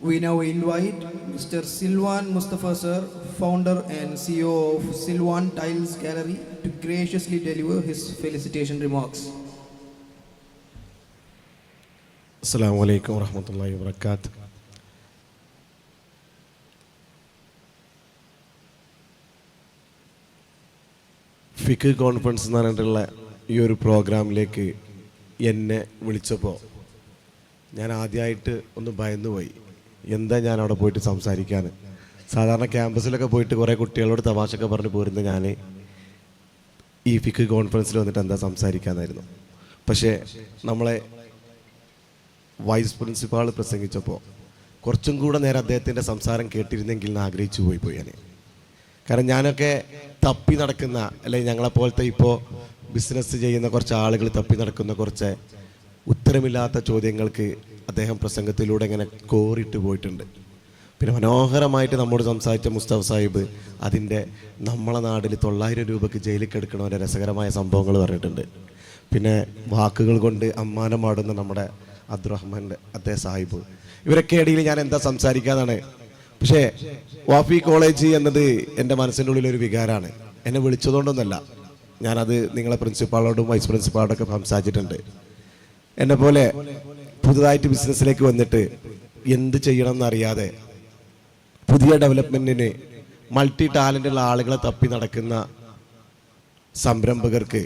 We now invite Mr. Silwan Mustafa sir, founder and CEO of Silwan Tiles Gallery, to graciously deliver his felicitation remarks. Assalamu alaikum wa rahmatullahi wa barakatuh. ഫിക്ക് conference എന്ന് പറഞ്ഞിട്ടുള്ള ഈ ഒരു പ്രോഗ്രാമിലേക്ക് എന്നെ വിളിച്ചപ്പോൾ ഞാൻ ആദ്യമായിട്ട് ഒന്ന് ഭയന്നുപോയി. എന്താ ഞാൻ അവിടെ പോയിട്ട് സംസാരിക്കാൻ? സാധാരണ ക്യാമ്പസിലൊക്കെ പോയിട്ട് കുറേ കുട്ടികളോട് തമാശയൊക്കെ പറഞ്ഞ് പോരുന്ന ഞാൻ ഈ ഫിക്ക് കോൺഫറൻസിൽ വന്നിട്ട് എന്താ സംസാരിക്കാനായിരുന്നു. പക്ഷേ നമ്മളെ വൈസ് പ്രിൻസിപ്പാൾ പ്രസംഗിച്ചപ്പോൾ കുറച്ചും കൂടെ നേരം അദ്ദേഹത്തിൻ്റെ സംസാരം കേട്ടിരുന്നെങ്കിൽ എന്ന് ആഗ്രഹിച്ചു പോയി ഞാൻ. കാരണം ഞാനൊക്കെ തപ്പി നടക്കുന്ന, അല്ലെങ്കിൽ ഞങ്ങളെപ്പോലത്തെ ഇപ്പോൾ ബിസിനസ് ചെയ്യുന്ന കുറച്ച് ആളുകൾ തപ്പി നടക്കുന്ന കുറച്ച് ഉത്തരമില്ലാത്ത ചോദ്യങ്ങൾക്ക് അദ്ദേഹം പ്രസംഗത്തിലൂടെ ഇങ്ങനെ കോറിയിട്ട് പോയിട്ടുണ്ട്. പിന്നെ മനോഹരമായിട്ട് നമ്മോട് സംസാരിച്ച മുസ്തഫ സാഹിബ് അതിൻ്റെ നമ്മളെ നാട്ടിൽ 900 രൂപയ്ക്ക് ജയിലിൽ കിടക്കണവരെ രസകരമായ സംഭവങ്ങൾ പറഞ്ഞിട്ടുണ്ട്. പിന്നെ വാക്കുകൾ കൊണ്ട് അമ്മാനമാടുന്ന നമ്മുടെ അബ്ദുറഹ്മാൻ്റെ അദ്ദേഹം സാഹിബ്, ഇവരൊക്കെ ഇടയിൽ ഞാൻ എന്താ സംസാരിക്കാന്നാണ്. പക്ഷേ വാഫി കോളേജ് എന്നത് എൻ്റെ മനസ്സിൻ്റെ ഉള്ളിലൊരു വികാരമാണ്. എന്നെ വിളിച്ചതുകൊണ്ടൊന്നുമല്ല, ഞാനത് നിങ്ങളെ പ്രിൻസിപ്പാളോടും വൈസ് പ്രിൻസിപ്പാളോടൊക്കെ സംസാരിച്ചിട്ടുണ്ട്. എന്നെ പോലെ പുതുതായിട്ട് ബിസിനസ്സിലേക്ക് വന്നിട്ട് എന്ത് ചെയ്യണം എന്നറിയാതെ പുതിയ ഡെവലപ്മെൻറ്റിന് മൾട്ടി ടാലൻ്റുള്ള ആളുകളെ തപ്പി നടക്കുന്ന സംരംഭകർക്ക്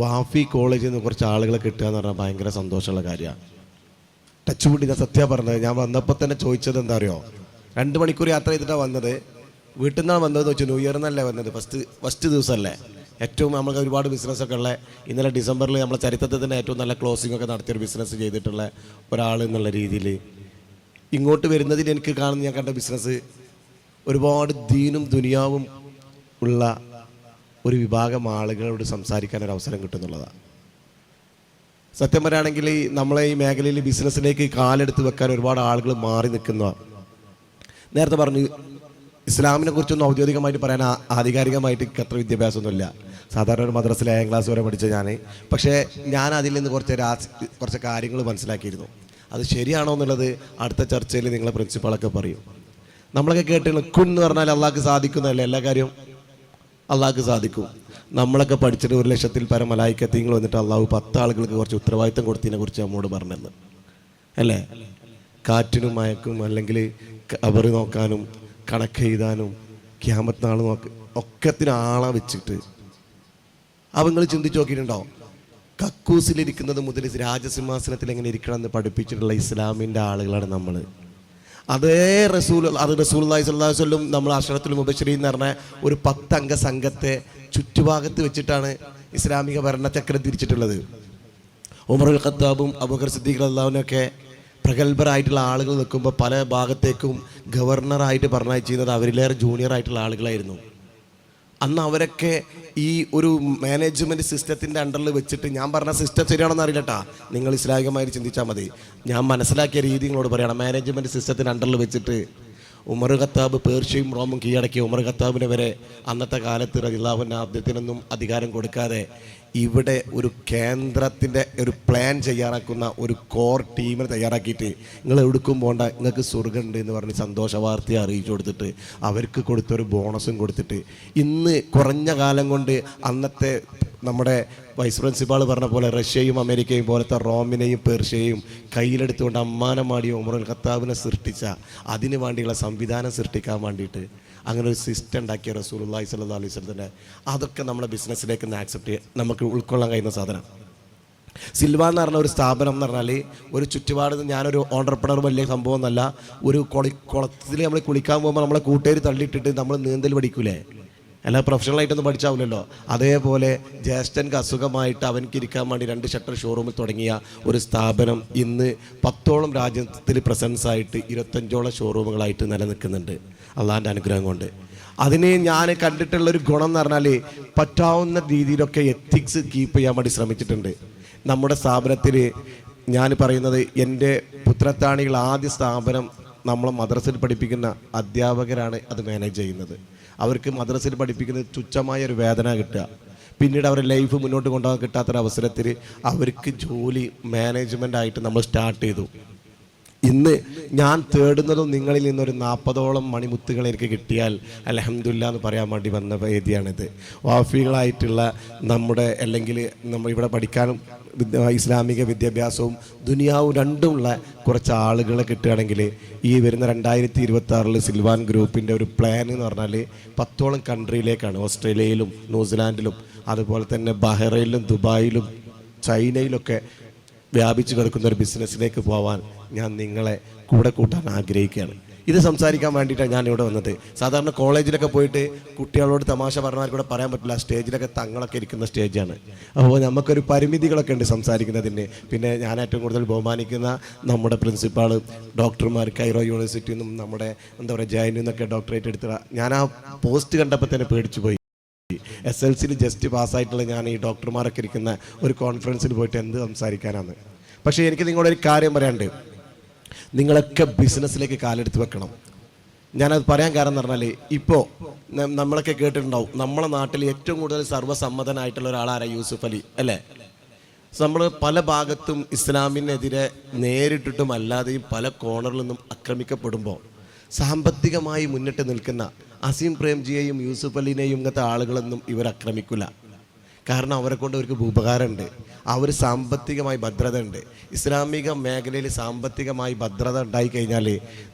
വാഫി കോളേജിൽ നിന്ന് കുറച്ച് ആളുകളെ കിട്ടുക എന്ന് പറഞ്ഞാൽ ഭയങ്കര സന്തോഷമുള്ള കാര്യമാണ്. ടച്ച് കൂട്ടി ഞാൻ സത്യം പറഞ്ഞത്, ഞാൻ വന്നപ്പോൾ തന്നെ ചോദിച്ചത് എന്താ അറിയോ, 2 മണിക്കൂർ യാത്ര ചെയ്തിട്ടാണ് വന്നത്. വീട്ടിൽ നിന്നാണ് വന്നതെന്ന് വെച്ചാൽ ന്യൂ ഇയർ എന്നല്ലേ വന്നത്, ഫസ്റ്റ് ദിവസമല്ലേ. ഏറ്റവും നമുക്ക് ഒരുപാട് ബിസിനസ്സൊക്കെ ഉള്ള, ഇന്നലെ ഡിസംബറിൽ നമ്മളെ ചരിത്രത്തിൽ തന്നെ ഏറ്റവും നല്ല ക്ലോസിംഗ് ഒക്കെ നടത്തിയൊരു ബിസിനസ് ചെയ്തിട്ടുള്ള ഒരാൾ എന്നുള്ള രീതിയിൽ ഇങ്ങോട്ട് വരുന്നതിൽ എനിക്ക് ഞാൻ കണ്ട ബിസിനസ് ഒരുപാട് ദീനും ദുനിയാവും ഉള്ള ഒരു വിഭാഗം ആളുകളോട് സംസാരിക്കാൻ ഒരു അവസരം കിട്ടുന്നുള്ളതാണ്. സത്യം പറയുകയാണെങ്കിൽ നമ്മളെ ഈ മേഖലയിൽ ബിസിനസ്സിലേക്ക് കാലെടുത്ത് വെക്കാൻ ഒരുപാട് ആളുകൾ മാറി നിൽക്കുന്നതാണ്. നേരത്തെ പറഞ്ഞു, ഇസ്ലാമിനെ കുറിച്ചൊന്നും ഔദ്യോഗികമായിട്ട് പറയാൻ ആധികാരികമായിട്ട് അത്ര വിദ്യാഭ്യാസമൊന്നുമില്ല. സാധാരണ ഒരു മദ്രസയിൽ 7ാം ക്ലാസ് വരെ പഠിച്ച പക്ഷേ ഞാൻ അതിൽ നിന്ന് കുറച്ച് കാര്യങ്ങൾ മനസ്സിലാക്കിയിരുന്നു. അത് ശരിയാണോ എന്നുള്ളത് അടുത്ത ചർച്ചയിൽ നിങ്ങളെ പ്രിൻസിപ്പാളൊക്കെ പറയും. നമ്മളൊക്കെ കേട്ടില്ല, കുൻ എന്ന് പറഞ്ഞാൽ അള്ളാഹ്ക്ക് സാധിക്കുന്നതല്ലേ, എല്ലാ കാര്യവും അള്ളാഹ്ക്ക് സാധിക്കും. നമ്മളൊക്കെ പഠിച്ചിട്ട് 1,00,000-ൽ പരം മലായിക്കത്തീങ്ങൾ വന്നിട്ട് അള്ളാഹു 10 ആളുകൾക്ക് കുറച്ച് ഉത്തരവാദിത്തം കൊടുത്തതിനെ കുറിച്ച് നമ്മോട് പറഞ്ഞെന്ന് അല്ലേ. കാറ്റിനും മയക്കും, അല്ലെങ്കിൽ കബറ് നോക്കാനും കണക്കെഴുതാനും ഖിയാമത്ത് നാൾ ഒക്കത്തിന് ആളെ വെച്ചിട്ട് അവങ്ങൾ ചിന്തിച്ച് നോക്കിയിട്ടുണ്ടോ? കക്കൂസിലിരിക്കുന്നത് മുതൽ രാജസിംഹാസനത്തിൽ എങ്ങനെ ഇരിക്കണം എന്ന് പഠിപ്പിച്ചിട്ടുള്ള ഇസ്ലാമിൻ്റെ ആളുകളാണ് നമ്മൾ. അതേ റസൂലുള്ളാഹി സ്വല്ലല്ലാഹു അലൈഹി വസല്ലം നമ്മൾ അശ്റത്തുൽ മുബശ്ശിരീൻ എന്ന് പറഞ്ഞ ഒരു 10 അംഗ സംഘത്തെ ചുറ്റുഭാഗത്ത് വെച്ചിട്ടാണ് ഇസ്ലാമിക ഭരണചക്രം തിരിച്ചിട്ടുള്ളത്. ഉമറുൽ ഖത്താബും അബൂബക്കർ സിദ്ദീഖ് റളിയല്ലാഹു അൻഹുവൊക്കെ പ്രഗത്ഭരായിട്ടുള്ള ആളുകൾ നിൽക്കുമ്പോൾ പല ഭാഗത്തേക്കും ഗവർണറായിട്ട് പറഞ്ഞയച്ചിരുന്നത് അവരിലേറെ ജൂനിയർ ആയിട്ടുള്ള ആളുകളായിരുന്നു. അന്ന് അവരൊക്കെ ഈ ഒരു മാനേജ്മെൻറ്റ് സിസ്റ്റത്തിൻ്റെ അണ്ടറിൽ വെച്ചിട്ട്, ഞാൻ പറഞ്ഞ സിസ്റ്റം ശരിയാണെന്ന് അറിയില്ലട്ടാ, നിങ്ങൾ ഇസ്ലാമികമായി ചിന്തിച്ചാൽ മതി. ഞാൻ മനസ്സിലാക്കിയ രീതി നിങ്ങളോട് പറയണം. മാനേജ്മെൻറ്റ് സിസ്റ്റത്തിൻ്റെ അണ്ടറിൽ വെച്ചിട്ട് ഉമർ ഖത്താബ് പേർഷ്യയും റോമും കീഴടക്കിയ ഉമർ ഖത്താബിനെ വരെ അന്നത്തെ കാലത്ത് റളിയല്ലാഹു അൻഹു അദ്ദേഹത്തിനൊന്നും അധികാരം കൊടുക്കാതെ ഇവിടെ ഒരു കേന്ദ്രത്തിൻ്റെ ഒരു പ്ലാൻ തയ്യാറാക്കുന്ന ഒരു കോർ ടീമിനെ തയ്യാറാക്കിയിട്ട് നിങ്ങൾ എവിടേക്കും പോകണ്ട, നിങ്ങൾക്ക് സ്വർഗ്ഗമുണ്ട് എന്ന് പറഞ്ഞ് സന്തോഷ വാർത്തയെ അറിയിച്ചു കൊടുത്തിട്ട് അവർക്ക് കൊടുത്തൊരു ബോണസും കൊടുത്തിട്ട് ഇന്ന് കുറഞ്ഞ കാലം കൊണ്ട് അന്നത്തെ നമ്മുടെ വൈസ് പ്രിൻസിപ്പാൾ പറഞ്ഞ പോലെ റഷ്യയും അമേരിക്കയും പോലത്തെ റോമിനെയും പേർഷ്യയും കയ്യിലെടുത്തുകൊണ്ട് അമ്മാനമാടിയ ഉമറുൽ ഖത്താബിനെ സൃഷ്ടിച്ച, അതിന് വേണ്ടിയുള്ള സംവിധാനം സൃഷ്ടിക്കാൻ വേണ്ടിയിട്ട് അങ്ങനെ ഒരു സിസ്റ്റം ഉണ്ടാക്കിയ റസൂലുള്ളാഹി സ്വല്ലല്ലാഹു അലൈഹി വസല്ലം, അതൊക്കെ നമ്മുടെ ബിസിനസ്സിലേക്ക് ആക്സെപ്റ്റ് ചെയ്യാൻ നമുക്ക് ഉൾക്കൊള്ളാൻ കഴിയുന്ന സാധനം. സിൽവ എന്ന് പറഞ്ഞ ഒരു സ്ഥാപനം എന്ന് പറഞ്ഞാൽ ഒരു ചുറ്റുപാട്, ഞാനൊരു ഓണ്ടർപ്രണർ വലിയ സംഭവം എന്നല്ല, ഒരു കുളത്തിൽ നമ്മൾ കുളിക്കാൻ പോകുമ്പോൾ നമ്മളെ കൂട്ടുകാർ തള്ളിയിട്ടിട്ട് നമ്മൾ നീന്തൽ പഠിക്കൂലേ, അല്ല പ്രൊഫഷണലായിട്ടൊന്നും പഠിച്ചാവില്ലല്ലോ. അതേപോലെ ജ്യേഷ്ഠൻക്ക് അസുഖമായിട്ട് അവനക്ക് ഇരിക്കാൻ വേണ്ടി 2 ഷട്ടർ ഷോറൂമിൽ തുടങ്ങിയ ഒരു സ്ഥാപനം ഇന്ന് 10ഓളം രാജ്യത്തിൽ പ്രസൻസ് ആയിട്ട് 25ഓളം ഷോറൂമുകളായിട്ട് നിലനിൽക്കുന്നുണ്ട് അള്ളാഹിൻ്റെ അനുഗ്രഹം കൊണ്ട്. അതിന് ഞാൻ കണ്ടിട്ടുള്ളൊരു ഗുണം എന്ന് പറഞ്ഞാൽ പറ്റാവുന്ന രീതിയിലൊക്കെ എത്തിക്സ് കീപ്പ് ചെയ്യാൻ വേണ്ടി ശ്രമിച്ചിട്ടുണ്ട്. നമ്മുടെ സ്ഥാപനത്തിൽ ഞാൻ പറയുന്നത്, എൻ്റെ പുത്രത്താണികൾ ആദ്യ സ്ഥാപനം നമ്മളെ മദ്രസയിൽ പഠിപ്പിക്കുന്ന അധ്യാപകരാണ് അത് മാനേജ് ചെയ്യുന്നത്. അവർക്ക് മദ്രസയിൽ പഠിപ്പിക്കുന്നത് തുച്ഛമായ ഒരു വേതന കിട്ടുക. പിന്നീട് അവരുടെ ലൈഫ് മുന്നോട്ട് കൊണ്ടുപോകാൻ കിട്ടാത്തൊരവസരത്തിൽ അവർക്ക് ജോലി മാനേജ്മെൻ്റ് ആയിട്ട് നമ്മൾ സ്റ്റാർട്ട് ചെയ്തു. ഇന്ന് ഞാൻ തേടുന്നതും നിങ്ങളിൽ നിന്നൊരു 40ഓളം മണിമുത്തുകൾ എനിക്ക് കിട്ടിയാൽ അൽഹംദുലില്ലാ എന്ന് പറയാൻ വേണ്ടി വന്ന വേദിയാണിത്. വാഫികളായിട്ടുള്ള നമ്മുടെ അല്ലെങ്കിൽ നമ്മൾ ഇവിടെ പഠിക്കാനും ഇസ്ലാമിക വിദ്യാഭ്യാസവും ദുനിയാവും രണ്ടുമുള്ള കുറച്ച് ആളുകളെ കിട്ടുകയാണെങ്കിൽ ഈ വരുന്ന 2026 സിൽവാൻ ഗ്രൂപ്പിൻ്റെ ഒരു പ്ലാൻ എന്ന് പറഞ്ഞാൽ 10ഓളം കൺട്രിയിലേക്കാണ്. ഓസ്ട്രേലിയയിലും ന്യൂസിലാൻഡിലും അതുപോലെ തന്നെ ബഹ്റൈനിലും ദുബായിലും ചൈനയിലൊക്കെ വ്യാപിച്ചു കിടക്കുന്ന ഒരു ബിസിനസ്സിലേക്ക് പോകാൻ ഞാൻ നിങ്ങളെ കൂടെ കൂട്ടാൻ ആഗ്രഹിക്കുകയാണ്. ഇത് സംസാരിക്കാൻ വേണ്ടിയിട്ടാണ് ഞാൻ ഇവിടെ വന്നത്. സാധാരണ കോളേജിലൊക്കെ പോയിട്ട് കുട്ടികളോട് തമാശ പറഞ്ഞാൽ കൂടെ പറയാൻ പറ്റില്ല, സ്റ്റേജിലൊക്കെ തങ്ങളൊക്കെ ഇരിക്കുന്ന സ്റ്റേജാണ്. അപ്പോൾ നമുക്കൊരു പരിമിതികളൊക്കെ ഉണ്ട് സംസാരിക്കുന്നതിന്. പിന്നെ ഞാൻ ഏറ്റവും കൂടുതൽ ബഹുമാനിക്കുന്ന നമ്മുടെ പ്രിൻസിപ്പാൾ ഡോക്ടർമാർ കൈറോ യൂണിവേഴ്സിറ്റിയിൽ നിന്നും നമ്മുടെ എന്താ പറയുക ജയനിൽ നിന്നൊക്കെ ഡോക്ടറേറ്റ് എടുത്ത ഞാൻ ആ പോസ്റ്റ് കണ്ടപ്പോൾ തന്നെ പേടിച്ചു പോയി. SLCയിൽ ജസ്റ്റ് പാസ്സായിട്ടുള്ള ഞാൻ ഈ ഡോക്ടർമാരൊക്കെ ഇരിക്കുന്ന ഒരു കോൺഫറൻസിൽ പോയിട്ട് എന്ത് സംസാരിക്കാനാണ്. പക്ഷേ എനിക്ക് നിങ്ങളൊരു കാര്യം പറയാനുണ്ട്, നിങ്ങളൊക്കെ ബിസിനസ്സിലേക്ക് കാലെടുത്ത് വെക്കണം. ഞാനത് പറയാൻ കാരണം എന്ന് പറഞ്ഞാൽ ഇപ്പോൾ നമ്മളൊക്കെ കേട്ടിട്ടുണ്ടാവും, നമ്മളെ നാട്ടിൽ ഏറ്റവും കൂടുതൽ സർവ്വസമ്മതനായിട്ടുള്ള ഒരാളാരാ? യൂസുഫ് അലി അല്ലേ? നമ്മൾ പല ഭാഗത്തും ഇസ്ലാമിനെതിരെ നേരിട്ടിട്ടും അല്ലാതെയും പല കോണറിൽ നിന്നും ആക്രമിക്കപ്പെടുമ്പോൾ സാമ്പത്തികമായി മുന്നിട്ട് നിൽക്കുന്ന അസീം പ്രേംജിയെയും യൂസുഫ് അലിനെയും ഇങ്ങനത്തെ ആളുകളൊന്നും ഇവർ ആക്രമിക്കില്ല. കാരണം അവരെ കൊണ്ട് അവർക്ക് ഉപകാരമുണ്ട്, അവർ സാമ്പത്തികമായി ഭദ്രത ഉണ്ട്. ഇസ്ലാമിക മേഖലയിൽ സാമ്പത്തികമായി ഭദ്രത ഉണ്ടായി കഴിഞ്ഞാൽ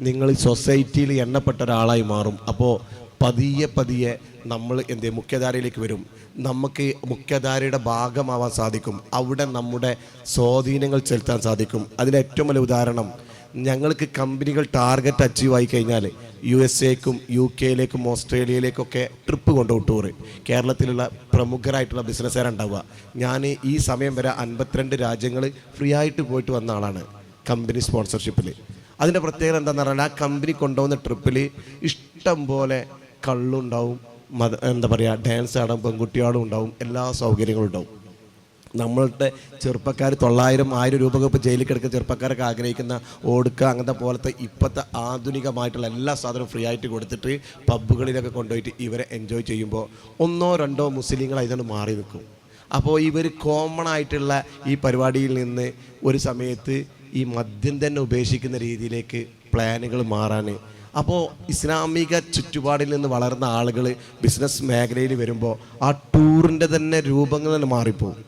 നിങ്ങൾ സൊസൈറ്റിയിൽ എണ്ണപ്പെട്ട ഒരാളായി മാറും. അപ്പോൾ പതിയെ നമ്മൾ മുഖ്യധാരയിലേക്ക് വരും. നമുക്ക് മുഖ്യധാരയുടെ ഭാഗമാവാൻ സാധിക്കും. അവിടെ നമ്മുടെ സ്വാധീനങ്ങൾ ചെലുത്താൻ സാധിക്കും. അതിന് ഏറ്റവും വലിയ ഉദാഹരണം, ഞങ്ങൾക്ക് കമ്പനികൾ ടാർഗറ്റ് അച്ചീവ് ആയി കഴിഞ്ഞാൽ USA-ക്കും UK-യിലേക്കും ഓസ്ട്രേലിയയിലേക്കൊക്കെ ട്രിപ്പ് കൊണ്ടുപോകും, ടൂറ്. കേരളത്തിലുള്ള പ്രമുഖരായിട്ടുള്ള ബിസിനസ്സുകാരുണ്ടാവുക. ഞാൻ ഈ സമയം വരെ 52 രാജ്യങ്ങൾ ഫ്രീ ആയിട്ട് പോയിട്ട് വന്ന ആളാണ് കമ്പനി സ്പോൺസർഷിപ്പിൽ. അതിൻ്റെ പ്രത്യേകത എന്താണെന്ന് പറഞ്ഞാൽ ആ കമ്പനി കൊണ്ടുപോകുന്ന ട്രിപ്പിൽ ഇഷ്ടം പോലെ കള്ളുണ്ടാവും, എന്താ പറയുക ഡാൻസ് ആടാൻ പെൺകുട്ടികളും ഉണ്ടാവും, എല്ലാ സൗകര്യങ്ങളും ഉണ്ടാവും. നമ്മളുടെ ചെറുപ്പക്കാർ 900-1000 രൂപ ഇപ്പോൾ ജയിലിൽ കിടക്കുന്ന ചെറുപ്പക്കാരൊക്കെ ആഗ്രഹിക്കുന്ന ഓടുക്ക അങ്ങനത്തെ പോലത്തെ ഇപ്പോഴത്തെ ആധുനികമായിട്ടുള്ള എല്ലാ സാധനവും ഫ്രീ ആയിട്ട് കൊടുത്തിട്ട് പബ്ബുകളിലൊക്കെ കൊണ്ടുപോയിട്ട് ഇവരെ എൻജോയ് ചെയ്യുമ്പോൾ 1-2 മുസ്ലിങ്ങൾ അതിനോട് മാറി നിൽക്കും. അപ്പോൾ ഇവർ കോമൺ ആയിട്ടുള്ള ഈ പരിപാടിയിൽ നിന്ന് ഒരു സമയത്ത് ഈ മദ്യം തന്നെ ഉപേക്ഷിക്കുന്ന രീതിയിലേക്ക് പ്ലാനുകൾ മാറാൻ, അപ്പോൾ ഇസ്ലാമിക ചുറ്റുപാടിൽ നിന്ന് വളർന്ന ആളുകൾ ബിസിനസ് മേഖലയിൽ വരുമ്പോൾ ആ ടൂറിൻ്റെ തന്നെ രൂപങ്ങൾ തന്നെ മാറിപ്പോവും.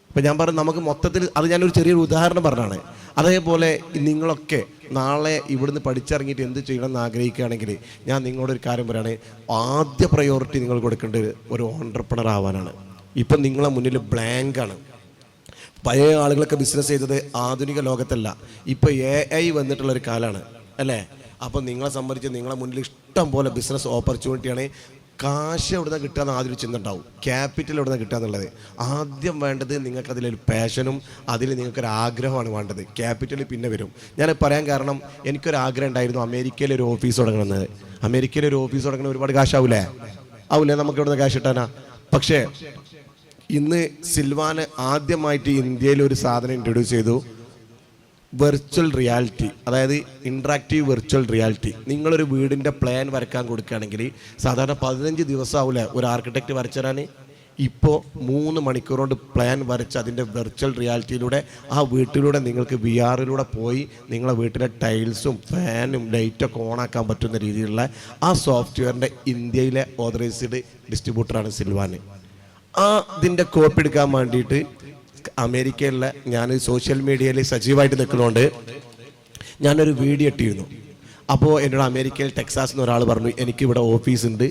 ഇപ്പം ഞാൻ പറഞ്ഞു നമുക്ക് മൊത്തത്തിൽ അത് ഞാനൊരു ചെറിയൊരു ഉദാഹരണം പറഞ്ഞാണ്. അതേപോലെ നിങ്ങളൊക്കെ നാളെ ഇവിടുന്ന് പഠിച്ചിറങ്ങിയിട്ട് എന്ത് ചെയ്യണമെന്ന് ആഗ്രഹിക്കുകയാണെങ്കിൽ ഞാൻ നിങ്ങളോടൊരു കാര്യം പറയുകയാണ്, ആദ്യ പ്രയോറിറ്റി നിങ്ങൾ കൊടുക്കേണ്ടത് ഒരു ഓൺട്രപ്രണർ ആവാനാണ്. ഇപ്പം നിങ്ങളെ മുന്നിൽ ബ്ലാങ്കാണ്. പഴയ ആളുകളൊക്കെ ബിസിനസ് ചെയ്തത് ആധുനിക ലോകത്തല്ല, ഇപ്പോൾ AI വന്നിട്ടുള്ളൊരു കാലമാണ് അല്ലേ? അപ്പോൾ നിങ്ങളെ സംബന്ധിച്ച് നിങ്ങളെ മുന്നിൽ ഇഷ്ടം പോലെ ബിസിനസ് ഓപ്പർച്യൂണിറ്റിയാണ്. കാശ് എവിടെ നിന്ന് കിട്ടുകയെന്ന് ആദ്യം ചിന്തണ്ടാവും, ക്യാപിറ്റൽ എവിടെ നിന്ന് കിട്ടുക എന്നുള്ളത്. ആദ്യം വേണ്ടത് നിങ്ങൾക്ക് അതിലൊരു പാഷനും അതിൽ നിങ്ങൾക്കൊരു ആഗ്രഹമാണ് വേണ്ടത്. ക്യാപിറ്റൽ പിന്നെ വരും. ഞാൻ പറയാൻ കാരണം എനിക്കൊരാഗ്രഹം ഉണ്ടായിരുന്നു അമേരിക്കയിൽ ഒരു ഓഫീസ് തുടങ്ങണമെന്നത്. അമേരിക്കയിൽ ഒരു ഓഫീസ് തുടങ്ങണ ഒരുപാട് കാശാവൂലേ? ആവൂലേ? നമുക്ക് എവിടെ നിന്ന് കാശ് കിട്ടാനാ? പക്ഷേ ഇന്ന് സിൽവാന് ആദ്യമായിട്ട് ഇന്ത്യയിൽ ഒരു സാധനം ഇൻട്രൊഡ്യൂസ് ചെയ്തു, വെർച്വൽ റിയാലിറ്റി. അതായത് ഇൻട്രാക്റ്റീവ് വെർച്വൽ റിയാലിറ്റി. നിങ്ങളൊരു വീടിൻ്റെ പ്ലാൻ വരയ്ക്കാൻ കൊടുക്കുകയാണെങ്കിൽ സാധാരണ 15 ദിവസം ആവില്ല ഒരു ആർക്കിടെക്റ്റ് വരച്ചു തരാൻ. ഇപ്പോൾ 3 മണിക്കൂർ കൊണ്ട് പ്ലാൻ വരച്ച് അതിൻ്റെ വെർച്വൽ റിയാലിറ്റിയിലൂടെ ആ വീട്ടിലൂടെ നിങ്ങൾക്ക് VR-ലൂടെ പോയി നിങ്ങളെ വീട്ടിലെ ടൈൽസും ഫാനും ലൈറ്റൊക്കെ ഓണാക്കാൻ പറ്റുന്ന രീതിയിലുള്ള ആ സോഫ്റ്റ്വെയറിൻ്റെ ഇന്ത്യയിലെ ഓതറൈസ്ഡ് ഡിസ്ട്രിബ്യൂട്ടറാണ് സിൽവാൻ. ഇതിൻ്റെ കോപ്പി എടുക്കാൻ വേണ്ടിയിട്ട് അമേരിക്കയിലുള്ള ഞാൻ സോഷ്യൽ മീഡിയയിൽ സജീവമായിട്ട് നിൽക്കുന്നതുകൊണ്ട് ഞാനൊരു വീഡിയോ ഇട്ടിരുന്നു. അപ്പോൾ എന്നോട് അമേരിക്കയിൽ ടെക്സാസിൽ നിന്ന് ഒരാൾ പറഞ്ഞു, എനിക്കിവിടെ ഓഫീസുണ്ട്,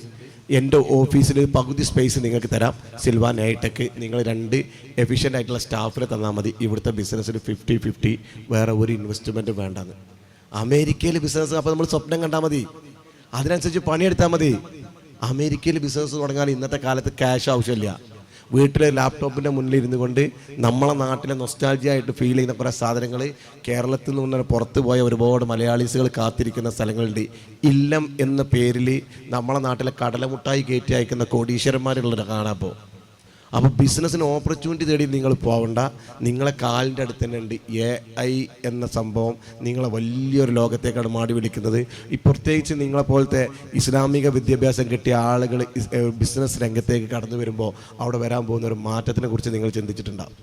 എൻ്റെ ഓഫീസിൽ പകുതി സ്പേസ് നിങ്ങൾക്ക് തരാം, സിൽവാൻ ഹൈടെക്, നിങ്ങൾ 2 എഫിഷ്യൻ്റ് ആയിട്ടുള്ള സ്റ്റാഫിനെ തന്നാൽ മതി, ഇവിടുത്തെ ബിസിനസ്സിൽ 50-50, വേറെ ഒരു ഇൻവെസ്റ്റ്മെൻറ്റും വേണ്ടെന്ന്. അമേരിക്കയിൽ ബിസിനസ് അപ്പോൾ നമ്മൾ സ്വപ്നം കണ്ടാൽ മതി, അതിനനുസരിച്ച് പണിയെടുത്താൽ മതി. അമേരിക്കയിൽ ബിസിനസ് തുടങ്ങാൻ ഇന്നത്തെ കാലത്ത് ക്യാഷ് ആവശ്യമില്ല. വീട്ടിലെ ലാപ്ടോപ്പിൻ്റെ മുന്നിൽ ഇരുന്നു കൊണ്ട് നമ്മളെ നാട്ടിലെ നൊസ്റ്റാൾജിയ ആയിട്ട് ഫീൽ ചെയ്യുന്ന കുറേ സാധനങ്ങൾ കേരളത്തിൽ നിന്ന് പുറത്തു പോയ ഒരുപാട് മലയാളീസുകൾ കാത്തിരിക്കുന്ന സ്ഥലങ്ങളുണ്ട്. ഇല്ലം എന്ന പേരിൽ നമ്മളെ നാട്ടിലെ കടലമുട്ടായി കയറ്റി അയക്കുന്ന കോടീശ്വരന്മാരുള്ളത് കാണാപ്പോൾ. അപ്പോൾ ബിസിനസ്സിന് ഓപ്പർച്യൂണിറ്റി തേടി നിങ്ങൾ പോകണ്ട, നിങ്ങളെ കാലിൻ്റെ അടുത്ത് തന്നെ ഉണ്ട് AI എന്ന സംഭവം. നിങ്ങളെ വലിയൊരു ലോകത്തേക്കാണ് മാടി വിളിക്കുന്നത്. ഈ പ്രത്യേകിച്ച് നിങ്ങളെപ്പോലത്തെ ഇസ്ലാമിക വിദ്യാഭ്യാസം കിട്ടിയ ആളുകൾ ബിസിനസ് രംഗത്തേക്ക് കടന്നു വരുമ്പോൾ അവിടെ വരാൻ പോകുന്ന ഒരു മാറ്റത്തിനെ കുറിച്ച് നിങ്ങൾ ചിന്തിച്ചിട്ടുണ്ടാവും.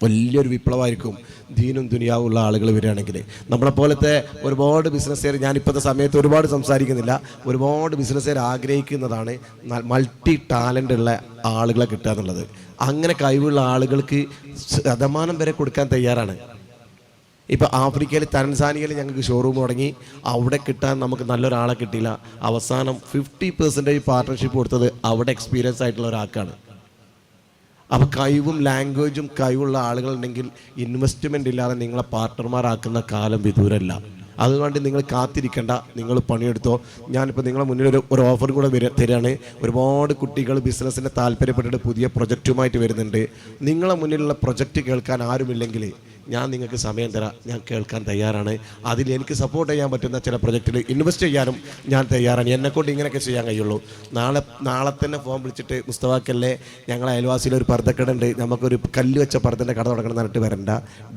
വലിയൊരു വിപ്ലവമായിരിക്കും ദീനും ദുനിയാവുള്ള ആളുകൾ വരികയാണെങ്കിൽ. നമ്മളെപ്പോലത്തെ ഒരുപാട് ബിസിനസ്സുകാർ, ഞാനിപ്പോഴത്തെ സമയത്ത് ഒരുപാട് സംസാരിക്കുന്നില്ല, ഒരുപാട് ബിസിനസ്സുകാർ ആഗ്രഹിക്കുന്നതാണ് മൾട്ടി ടാലൻ്റ് ഉള്ള ആളുകളെ കിട്ടുക എന്നുള്ളത്. അങ്ങനെ കഴിവുള്ള ആളുകൾക്ക് ശതമാനം വരെ കൊടുക്കാൻ തയ്യാറാണ്. ഇപ്പോൾ ആഫ്രിക്കയിൽ തൻസാനിയയിൽ ഞങ്ങൾക്ക് ഷോറൂം തുടങ്ങി, അവിടെ കിട്ടാൻ നമുക്ക് നല്ലൊരാളെ കിട്ടിയില്ല. അവസാനം 50% പാർട്ട്ണർഷിപ്പ് കൊടുത്തത് അവിടെ എക്സ്പീരിയൻസ് ആയിട്ടുള്ള ഒരാൾക്കാണ്. അപ്പോൾ കഴിവും ലാംഗ്വേജും കഴിവുള്ള ആളുകളുണ്ടെങ്കിൽ ഇൻവെസ്റ്റ്മെൻ്റ് ഇല്ലാതെ നിങ്ങളെ പാർട്ട്ണർമാരാക്കുന്ന കാലം വിദൂരമല്ല. അതുകൊണ്ട് നിങ്ങൾ കാത്തിരിക്കേണ്ട, നിങ്ങൾ പണിയെടുത്തോ. ഞാനിപ്പോൾ നിങ്ങളെ മുന്നിൽ ഒരു ഓഫർ കൂടെ തരികയാണ്. ഒരുപാട് കുട്ടികൾ ബിസിനസ്സിനെ താല്പര്യപ്പെട്ടിട്ട് പുതിയ പ്രൊജക്റ്റുമായിട്ട് വരുന്നുണ്ട്. നിങ്ങളെ മുന്നിലുള്ള പ്രൊജക്റ്റ് കേൾക്കാൻ ആരുമില്ലെങ്കിൽ ഞാൻ നിങ്ങൾക്ക് സമയം തരാം, ഞാൻ കേൾക്കാൻ തയ്യാറാണ്. അതിൽ എനിക്ക് സപ്പോർട്ട് ചെയ്യാൻ പറ്റുന്ന ചില പ്രൊജക്റ്റിൽ ഇൻവെസ്റ്റ് ചെയ്യാനും ഞാൻ തയ്യാറാണ്. എന്നെക്കൊണ്ട് ഇങ്ങനെയൊക്കെ ചെയ്യാൻ കഴിയുള്ളൂ. നാളെ തന്നെ ഫോൺ വിളിച്ചിട്ട് മുസ്തഫാക്കല്ലേ ഞങ്ങളെ അയൽവാസിയിൽ ഒരു പർദ്ദക്കടയുണ്ട്, നമുക്കൊരു കല്ല് വെച്ച പർദ്ദൻ്റെ കട തുടങ്ങണം എന്ന് പറഞ്ഞിട്ട് വരണ്ട.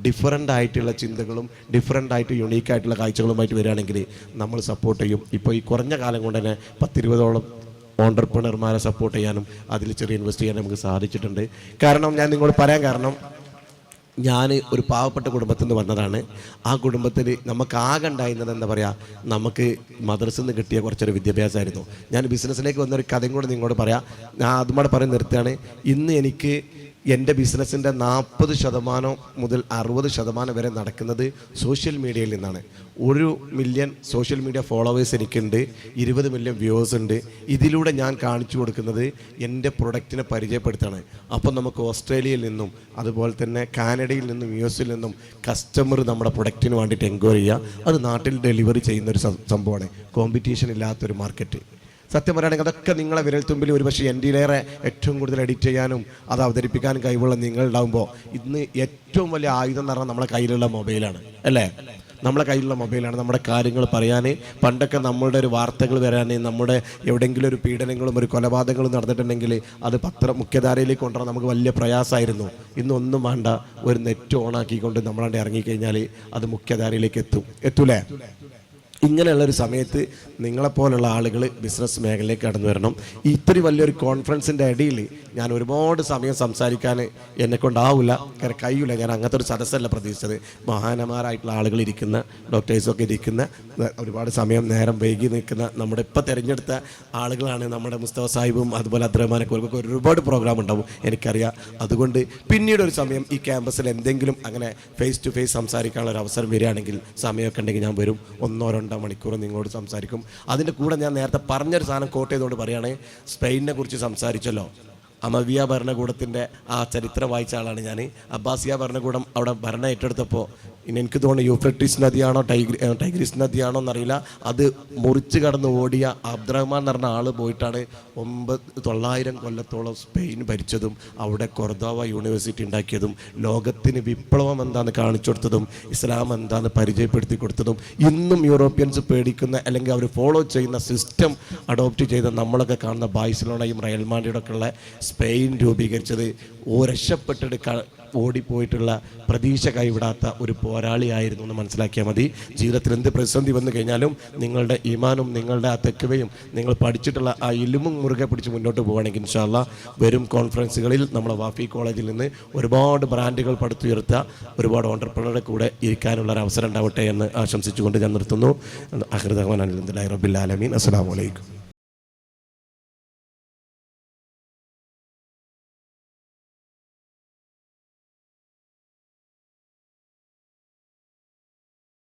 ഡിഫറൻ്റ് ആയിട്ടുള്ള ചിന്തകളും ഡിഫറൻ്റ് ആയിട്ട് യുണീക്കായിട്ടുള്ള കാഴ്ചകളുമായിട്ട് വരികയാണെങ്കിൽ നമ്മൾ സപ്പോർട്ട് ചെയ്യും. ഇപ്പോൾ ഈ കുറഞ്ഞ കാലം കൊണ്ട് തന്നെ 10-20ഓളം ഓണ്ടർപ്രണർമാരെ സപ്പോർട്ട് ചെയ്യാനും അതിൽ ചെറിയ ഇൻവെസ്റ്റ് ചെയ്യാനും നമുക്ക് സാധിച്ചിട്ടുണ്ട്. കാരണം ഞാൻ നിങ്ങളോട് പറയാൻ കാരണം, ഞാൻ ഒരു പാവപ്പെട്ട കുടുംബത്തിൽ നിന്ന് വന്നതാണ്. ആ കുടുംബത്തിൽ നമുക്ക് ആകെ ഉണ്ടായിരുന്നത് എന്താ പറയുക, നമുക്ക് മദ്രസയിൽ നിന്ന് കിട്ടിയ കുറച്ചൊരു വിദ്യാഭ്യാസമായിരുന്നു. ഞാൻ ബിസിനസ്സിലേക്ക് വന്നൊരു കഥയും കൂടെ നിങ്ങളോട് പറയാം. ഞാൻ അതുമാടെ പറഞ്ഞ് നിർത്തുകയാണ്. ഇന്ന് എനിക്ക് എൻ്റെ ബിസിനസ്സിൻ്റെ 40% മുതൽ 60% വരെ നടക്കുന്നത് സോഷ്യൽ മീഡിയയിൽ നിന്നാണ്. 1 മില്യൺ സോഷ്യൽ മീഡിയ ഫോളോവേഴ്സ് എനിക്കുണ്ട്, 20 മില്യൺ വ്യൂവേഴ്സ് ഉണ്ട്. ഇതിലൂടെ ഞാൻ കാണിച്ചു കൊടുക്കുന്നത് എൻ്റെ പ്രൊഡക്റ്റിനെ പരിചയപ്പെടുത്താണ്. അപ്പം നമുക്ക് ഓസ്ട്രേലിയയിൽ നിന്നും അതുപോലെ തന്നെ കാനഡയിൽ നിന്നും US-ൽ നിന്നും കസ്റ്റമർ നമ്മുടെ പ്രൊഡക്റ്റിന് വേണ്ടിയിട്ട് എൻക്വയറി ചെയ്യുക. അത് നാട്ടിൽ ഡെലിവറി ചെയ്യുന്നൊരു സംഭവമാണ്. കോമ്പറ്റീഷൻ ഇല്ലാത്തൊരു മാർക്കറ്റ്. സത്യം പറയുകയാണെങ്കിൽ അതൊക്കെ നിങ്ങളെ വിരൽത്തുമ്പിൽ ഒരുപക്ഷെ എൻ്റെയിലേറെ ഏറ്റവും കൂടുതൽ എഡിറ്റ് ചെയ്യാനും അത് അവതരിപ്പിക്കാനും കഴിവുള്ള നിങ്ങളുണ്ടാകുമ്പോൾ ഇന്ന് ഏറ്റവും വലിയ ആയുധം എന്ന് പറഞ്ഞാൽ നമ്മളെ കയ്യിലുള്ള മൊബൈലാണ്, അല്ലേ? നമ്മളെ കയ്യിലുള്ള മൊബൈലാണ് നമ്മുടെ കാര്യങ്ങൾ പറയാൻ. പണ്ടൊക്കെ നമ്മളുടെ ഒരു വാർത്തകൾ വരാൻ, നമ്മുടെ എവിടെയെങ്കിലും ഒരു പീഡനങ്ങളും ഒരു കൊലപാതകങ്ങളും നടന്നിട്ടുണ്ടെങ്കിൽ അത് മുഖ്യധാരയിലേക്ക് കൊണ്ടുവരാൻ നമുക്ക് വലിയ പ്രയാസമായിരുന്നു. ഇന്നൊന്നും വേണ്ട, ഒരു നെറ്റ് ഓണാക്കിക്കൊണ്ട് നമ്മളവിടെ ഇറങ്ങിക്കഴിഞ്ഞാൽ അത് മുഖ്യധാരയിലേക്ക് എത്തൂലേ? ഇങ്ങനെയുള്ളൊരു സമയത്ത് നിങ്ങളെപ്പോലുള്ള ആളുകൾ ബിസിനസ് മേഖലയിലേക്ക് കടന്നു വരണം. ഇത്രയും വലിയൊരു കോൺഫറൻസിൻ്റെ ഇടയിൽ ഞാൻ ഒരുപാട് സമയം സംസാരിക്കാൻ എന്നെക്കൊണ്ടാവില്ല, കാരണം കഴിയില്ല. ഞാൻ അങ്ങനത്തെ ഒരു സദസ്സല്ല പ്രതീക്ഷിച്ചത്. മഹാനമാരായിട്ടുള്ള ആളുകൾ ഇരിക്കുന്ന, ഡോക്ടേഴ്സൊക്കെ ഇരിക്കുന്ന, ഒരുപാട് സമയം നേരം വൈകി നിൽക്കുന്ന നമ്മുടെ ഇപ്പോൾ തിരഞ്ഞെടുത്ത ആളുകളാണ്. നമ്മുടെ മുസ്തഫ സാഹിബും അതുപോലെ അബ്ദുറഹ്മാനൊക്കെ അവർക്കൊക്കെ ഒരുപാട് പ്രോഗ്രാം ഉണ്ടാവും, എനിക്കറിയാം. അതുകൊണ്ട് പിന്നീട് ഒരു സമയം ഈ ക്യാമ്പസിൽ എന്തെങ്കിലും അങ്ങനെ ഫേസ് ടു ഫേസ് സംസാരിക്കാനുള്ള ഒരു അവസരം വരികയാണെങ്കിൽ, സമയമൊക്കെ ഉണ്ടെങ്കിൽ ഞാൻ വരും. 1-2 മണിക്കൂർ നിങ്ങളോട് സംസാരിക്കും. അതിൻ്റെ കൂടെ ഞാൻ നേരത്തെ പറഞ്ഞൊരു സാധനം കോട്ട് ചെയ്തുകൊണ്ട് പറയുകയാണ്. സ്പെയിനിനെ കുറിച്ച് സംസാരിച്ചല്ലോ. അമവിയ ഭരണകൂടത്തിൻ്റെ ആ ചരിത്രം വായിച്ച ആളാണ് ഞാൻ. അബ്ബാസിയ ഭരണകൂടം അവിടെ ഭരണം ഏറ്റെടുത്തപ്പോൾ എനിക്ക് തോന്നുന്നു യൂഫ്രട്ടീസ് നദിയാണോ ടൈഗ്രീസ് നദിയാണോ എന്നറിയില്ല, അത് മുറിച്ച് കടന്ന് ഓടിയ അബ്ദുറഹ്മാൻ എന്ന് പറഞ്ഞ ആൾ പോയിട്ടാണ് 900 കൊല്ലത്തോളം സ്പെയിൻ ഭരിച്ചതും അവിടെ കൊർദോവ യൂണിവേഴ്സിറ്റി ഉണ്ടാക്കിയതും ലോകത്തിന് വിപ്ലവം എന്താണെന്ന് കാണിച്ചു കൊടുത്തതും ഇസ്ലാം എന്താണെന്ന് പരിചയപ്പെടുത്തി കൊടുത്തതും ഇന്നും യൂറോപ്യൻസ് പേടിക്കുന്ന അല്ലെങ്കിൽ അവർ ഫോളോ ചെയ്യുന്ന സിസ്റ്റം അഡോപ്റ്റ് ചെയ്ത നമ്മളൊക്കെ കാണുന്ന ബാഴ്സലോണയും റയൽ മാഡ്രിഡും ഒക്കെ ഉള്ള സ്പെയിൻ രൂപീകരിച്ചത് രക്ഷപ്പെട്ടെടുക്കാൻ ഓടിപ്പോയിട്ടുള്ള പ്രതീക്ഷ കൈവിടാത്ത ഒരു പോരാളിയായിരുന്നു എന്ന് മനസ്സിലാക്കിയാൽ മതി. ജീവിതത്തിൽ എന്ത് പ്രതിസന്ധി വന്നു കഴിഞ്ഞാലും നിങ്ങളുടെ ഈമാനും നിങ്ങളുടെ ആ തെക്കുവയും നിങ്ങൾ പഠിച്ചിട്ടുള്ള ആ ഇലുമും മുറുകെ പിടിച്ച് മുന്നോട്ട് പോവുകയാണെങ്കിൽ ഇൻഷാ അല്ലാഹ് വരും കോൺഫറൻസുകളിൽ നമ്മളെ വാഫി കോളേജിൽ നിന്ന് ഒരുപാട് ബ്രാൻഡുകൾ പടുത്തുയർത്ത ഒരുപാട് ഓണ്ടർപ്രണറുടെ കൂടെ ഇരിക്കാനുള്ള ഒരു അവസരം ഉണ്ടാവട്ടെ എന്ന് ആശംസിച്ചുകൊണ്ട് ഞാൻ നിർത്തുന്നു. അഖിർ ദഅ്വാനാ അൽഹംദുലില്ലാഹി റബ്ബിൽ ആലമീൻ. അസ്സലാമു അലൈക്കും.